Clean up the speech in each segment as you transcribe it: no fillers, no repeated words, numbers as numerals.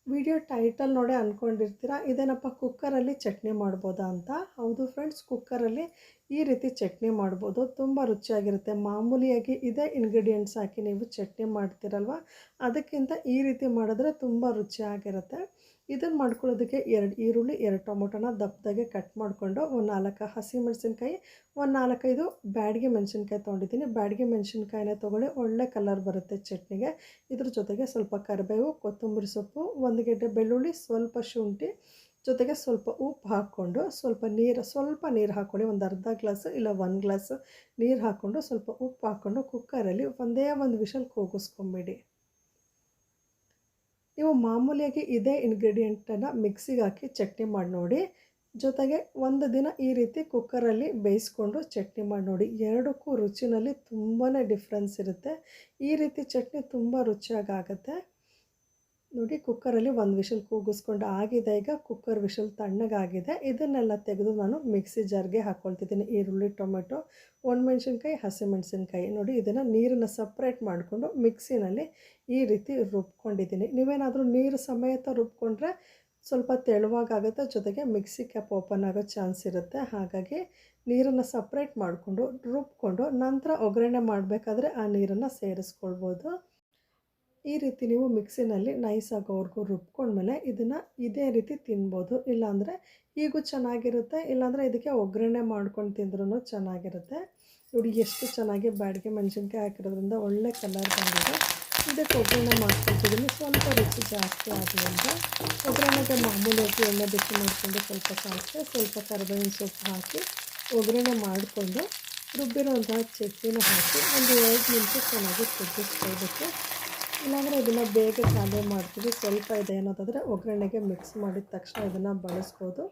Video title ನೋಡೇ ಅಂದ್ಕೊಂಡಿರ್ತೀರ ಇದೇನಪ್ಪ ಕುಕ್ಕರಲ್ಲಿ ಚಟ್ನಿ ಮಾಡ್ಬೋದಾ ಅಂತ. ಹೌದು ಫ್ರೆಂಡ್ಸ್, ಕುಕ್ಕರಲ್ಲಿ ಈ ರೀತಿ ಚಟ್ನಿ ಮಾಡ್ಬೋದು. ತುಂಬ ರುಚಿಯಾಗಿರುತ್ತೆ. ಮಾಮೂಲಿಯಾಗಿ ಇದೇ ಇಂಗ್ರೀಡಿಯೆಂಟ್ಸ್ ಹಾಕಿ ನೀವು ಚಟ್ನಿ ಮಾಡ್ತೀರಲ್ವ, ಅದಕ್ಕಿಂತ ಈ ರೀತಿ ಮಾಡಿದ್ರೆ ತುಂಬ ರುಚಿಯಾಗಿರುತ್ತೆ. ಇದನ್ನು ಮಾಡ್ಕೊಳ್ಳೋದಕ್ಕೆ 2 ಈರುಳ್ಳಿ, 2 ಟೊಮೊಟೊನ ದಪ್ಪದಾಗೆ ಕಟ್ ಮಾಡಿಕೊಂಡು, ಒಂದು 4 ಹಸಿಮೆಣಸಿನ್ಕಾಯಿ, ಒಂದು 4-5 ಬ್ಯಾಡಗಿ ಮೆಣಸಿನ್ಕಾಯಿ ತೊಗೊಂಡಿದ್ದೀನಿ. ಬ್ಯಾಡಗಿ ಮೆಣಸಿನ್ಕಾಯಿನ ತೊಗೊಳ್ಳಿ, ಒಳ್ಳೆ ಕಲರ್ ಬರುತ್ತೆ ಚಟ್ನಿಗೆ. ಇದ್ರ ಜೊತೆಗೆ ಸ್ವಲ್ಪ ಕರಿಬೇವು, ಕೊತ್ತಂಬರಿ ಸೊಪ್ಪು, 1 ಗೆಡ್ಡೆ ಬೆಳ್ಳುಳ್ಳಿ, ಸ್ವಲ್ಪ ಶುಂಠಿ, ಜೊತೆಗೆ ಸ್ವಲ್ಪ ಉಪ್ಪು ಹಾಕ್ಕೊಂಡು, ಸ್ವಲ್ಪ ನೀರು ಹಾಕ್ಕೊಳ್ಳಿ. ಒಂದು ಅರ್ಧ ಗ್ಲಾಸು ಇಲ್ಲ 1 ಗ್ಲಾಸ್ ನೀರು ಹಾಕ್ಕೊಂಡು, ಸ್ವಲ್ಪ ಉಪ್ಪು ಹಾಕ್ಕೊಂಡು ಕುಕ್ಕರಲ್ಲಿ ಒಂದೇ ಒಂದು ವಿಷಲ್ ಕೂಗಿಸ್ಕೊಂಬಿಡಿ. ನೀವು ಮಾಮೂಲಿಯಾಗಿ ಇದೇ ಇಂಗ್ರೀಡಿಯೆಂಟನ್ನು ಮಿಕ್ಸಿಗೆ ಹಾಕಿ ಚಟ್ನಿ ಮಾಡಿ ನೋಡಿ. ಜೊತೆಗೆ ಒಂದು ದಿನ ಈ ರೀತಿ ಕುಕ್ಕರಲ್ಲಿ ಬೇಯಿಸ್ಕೊಂಡು ಚಟ್ನಿ ಮಾಡಿ ನೋಡಿ. ಎರಡಕ್ಕೂ ರುಚಿನಲ್ಲಿ ತುಂಬಾ ಡಿಫ್ರೆನ್ಸ್ ಇರುತ್ತೆ. ಈ ರೀತಿ ಚಟ್ನಿ ತುಂಬ ರುಚಿಯಾಗುತ್ತೆ. ನೋಡಿ, ಕುಕ್ಕರಲ್ಲಿ ಒಂದು ವಿಷಲ್ ಕೂಗಿಸ್ಕೊಂಡು ಆಗಿದೆ. ಈಗ ಕುಕ್ಕರ್ ವಿಷಲ್ ತಣ್ಣಗಾಗಿದೆ. ಇದನ್ನೆಲ್ಲ ತೆಗೆದು ನಾನು ಮಿಕ್ಸಿ ಜಾರ್ಗೆ ಹಾಕ್ಕೊಳ್ತಿದ್ದೀನಿ. ಈರುಳ್ಳಿ, ಟೊಮೆಟೊ, ಒಣಮೆಣ್ಸಿನ್ಕಾಯಿ, ಹಸಿಮೆಣಸಿನ್ಕಾಯಿ. ನೋಡಿ, ಇದನ್ನು ನೀರನ್ನು ಸಪ್ರೇಟ್ ಮಾಡಿಕೊಂಡು ಮಿಕ್ಸಿನಲ್ಲಿ ಈ ರೀತಿ ರುಬ್ಕೊಂಡಿದ್ದೀನಿ. ನೀವೇನಾದರೂ ನೀರು ಸಮೇತ ರುಬ್ಕೊಂಡ್ರೆ ಸ್ವಲ್ಪ ತೆಳುವಾಗುತ್ತೆ, ಜೊತೆಗೆ ಮಿಕ್ಸಿ ಕ್ಯಾಪ್ ಓಪನ್ ಆಗೋ ಚಾನ್ಸ್ ಇರುತ್ತೆ. ಹಾಗಾಗಿ ನೀರನ್ನು ಸಪ್ರೇಟ್ ಮಾಡಿಕೊಂಡು ರುಬ್ಕೊಂಡು ನಂತರ ಒಗ್ಗರಣೆ ಮಾಡಬೇಕಾದ್ರೆ ಆ ನೀರನ್ನು ಸೇರಿಸ್ಕೊಳ್ಬೋದು. ಈ ರೀತಿ ನೀವು ಮಿಕ್ಸಿನಲ್ಲಿ ನೈಸ್ ಆಗೋವರೆಗೂ ರುಬ್ಕೊಂಡ್ಮೇಲೆ ಇದನ್ನು ಇದೇ ರೀತಿ ತಿನ್ಬೋದು. ಇಲ್ಲಾಂದರೆ ಹೀಗೂ ಚೆನ್ನಾಗಿರುತ್ತೆ, ಇಲ್ಲಾಂದರೆ ಇದಕ್ಕೆ ಒಗ್ಗರಣೆ ಮಾಡ್ಕೊಂಡು ತಿಂದ್ರೂ ಚೆನ್ನಾಗಿರುತ್ತೆ. ನೋಡಿ, ಎಷ್ಟು ಚೆನ್ನಾಗಿ ಬ್ಯಾಡಗಿ ಮೆಣಸಿನ್ಕಾಯಿ ಹಾಕಿರೋದ್ರಿಂದ ಒಳ್ಳೆ ಕಲರ್ ಬಂದಿದೆ. ಇದಕ್ಕೆ ಒಗ್ಗರಣೆ ಮಾಡ್ಕೊಳ್ತಿದ್ದೀನಿ. ಸ್ವಲ್ಪ ರುಚಿ ಜಾಸ್ತಿ ಆಗಲಿ ಅಂತ ಒಗ್ಗರಣೆಗೆ ಮಾಮೂಲಿಯಾಗಿ ಎಣ್ಣೆ ಬಿಸಿ ಮಾಡಿಕೊಂಡು ಸ್ವಲ್ಪ ಸಾಸಿವೆ, ಸ್ವಲ್ಪ ಕರಿಬೇವಿನ ಸೊಪ್ಪು ಹಾಕಿ ಒಗ್ಗರಣೆ ಮಾಡಿಕೊಂಡು ರುಬ್ಬಿರೋಂತಹ ಚಟ್ನಿನ ಹಾಕಿ ಒಂದು 2 ನಿಮಿಷ ಚೆನ್ನಾಗಿ ಕುದಿಸ್ಕೊಳ್ಬೇಕು. ಇಲ್ಲಾಂದರೆ ಇದನ್ನು ಬೇಗ ಖಾಲಿ ಮಾಡ್ತೀವಿ. ಸ್ವಲ್ಪ ಇದೆ ಅನ್ನೋದಾದರೆ ಒಗ್ಗರಣೆಗೆ ಮಿಕ್ಸ್ ಮಾಡಿದ ತಕ್ಷಣ ಇದನ್ನು ಬಳಸ್ಬೋದು.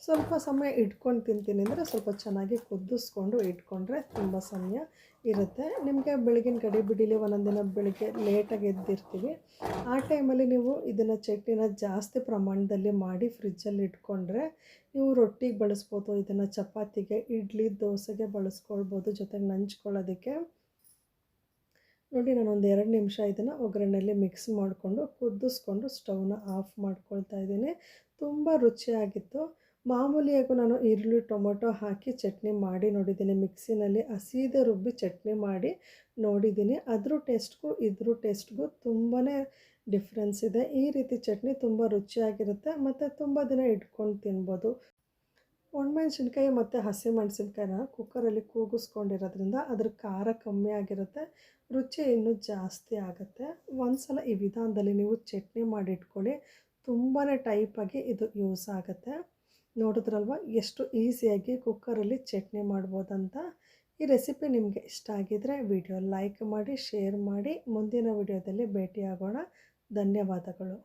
ಸ್ವಲ್ಪ ಸಮಯ ಇಟ್ಕೊಂಡು ತಿಂತೀನಿ ಅಂದರೆ ಸ್ವಲ್ಪ ಚೆನ್ನಾಗಿ ಕುದಿಸ್ಕೊಂಡು ಇಟ್ಕೊಂಡ್ರೆ ತುಂಬ ಸಮಯ ಇರುತ್ತೆ. ನಿಮಗೆ ಬೆಳಗಿನ ಗಡಿಬಿಡಿಲಿ ಒಂದೊಂದು ದಿನ ಬೆಳಗ್ಗೆ ಲೇಟಾಗಿ ಎದ್ದಿರ್ತೀವಿ. ಆ ಟೈಮಲ್ಲಿ ನೀವು ಇದನ್ನು ಚಟ್ನಿನ ಜಾಸ್ತಿ ಪ್ರಮಾಣದಲ್ಲಿ ಮಾಡಿ ಫ್ರಿಜ್ಜಲ್ಲಿ ಇಟ್ಕೊಂಡ್ರೆ ನೀವು ರೊಟ್ಟಿಗೆ ಬಳಸ್ಬೋದು. ಇದನ್ನು ಚಪಾತಿಗೆ, ಇಡ್ಲಿ, ದೋಸೆಗೆ ಬಳಸ್ಕೊಳ್ಬೋದು, ಜೊತೆಗೆ ನಂಚ್ಕೊಳ್ಳೋದಕ್ಕೆ. ನೋಡಿ, ನಾನೊಂದು 2 ನಿಮಿಷ ಇದನ್ನು ಒಗ್ಗರಣೆಯಲ್ಲಿ ಮಿಕ್ಸ್ ಮಾಡಿಕೊಂಡು ಕುದಿಸ್ಕೊಂಡು ಸ್ಟವ್ನ ಆಫ್ ಮಾಡ್ಕೊಳ್ತಾ ಇದ್ದೀನಿ. ತುಂಬ ರುಚಿಯಾಗಿತ್ತು. ಮಾಮೂಲಿಯಾಗೂ ನಾನು ಈರುಳ್ಳಿ, ಟೊಮೊಟೊ ಹಾಕಿ ಚಟ್ನಿ ಮಾಡಿ ನೋಡಿದ್ದೀನಿ. ಮಿಕ್ಸಿನಲ್ಲಿ ಹಸಿದೇ ರುಬ್ಬಿ ಚಟ್ನಿ ಮಾಡಿ ನೋಡಿದ್ದೀನಿ. ಅದ್ರ ಟೇಸ್ಟ್ಗೂ ಇದ್ರ ಟೇಸ್ಟ್ಗೂ ತುಂಬಾ ಡಿಫ್ರೆನ್ಸ್ ಇದೆ. ಈ ರೀತಿ ಚಟ್ನಿ ತುಂಬ ರುಚಿಯಾಗಿರುತ್ತೆ ಮತ್ತು ತುಂಬ ದಿನ ಇಟ್ಕೊಂಡು ತಿನ್ಬೋದು. ಒಣಮೆಣ್ಸಿನ್ಕಾಯಿ ಮತ್ತು ಹಸಿಮೆಣ್ಸಿನ್ಕಾಯಿನ ಕುಕ್ಕರಲ್ಲಿ ಕೂಗಿಸ್ಕೊಂಡಿರೋದ್ರಿಂದ ಅದ್ರ ಖಾರ ಕಮ್ಮಿ ಆಗಿರುತ್ತೆ, ರುಚಿ ಇನ್ನೂ ಜಾಸ್ತಿ ಆಗುತ್ತೆ. ಒಂದು ಸಲ ಈ ವಿಧಾನದಲ್ಲಿ ನೀವು ಚಟ್ನಿ ಮಾಡಿಟ್ಕೊಳ್ಳಿ, ತುಂಬಾ ಟೈಪಾಗಿ ಇದು ಯೂಸ್ ಆಗುತ್ತೆ. ನೋಡಿದ್ರಲ್ವ ಎಷ್ಟು ಈಸಿಯಾಗಿ ಕುಕ್ಕರಲ್ಲಿ ಚಟ್ನಿ ಮಾಡ್ಬೋದಂತ. ಈ ರೆಸಿಪಿ ನಿಮಗೆ ಇಷ್ಟ ಆಗಿದ್ದರೆ ವಿಡಿಯೋ ಲೈಕ್ ಮಾಡಿ, ಶೇರ್ ಮಾಡಿ. ಮುಂದಿನ ವಿಡಿಯೋದಲ್ಲಿ ಭೇಟಿಯಾಗೋಣ. ಧನ್ಯವಾದಗಳು.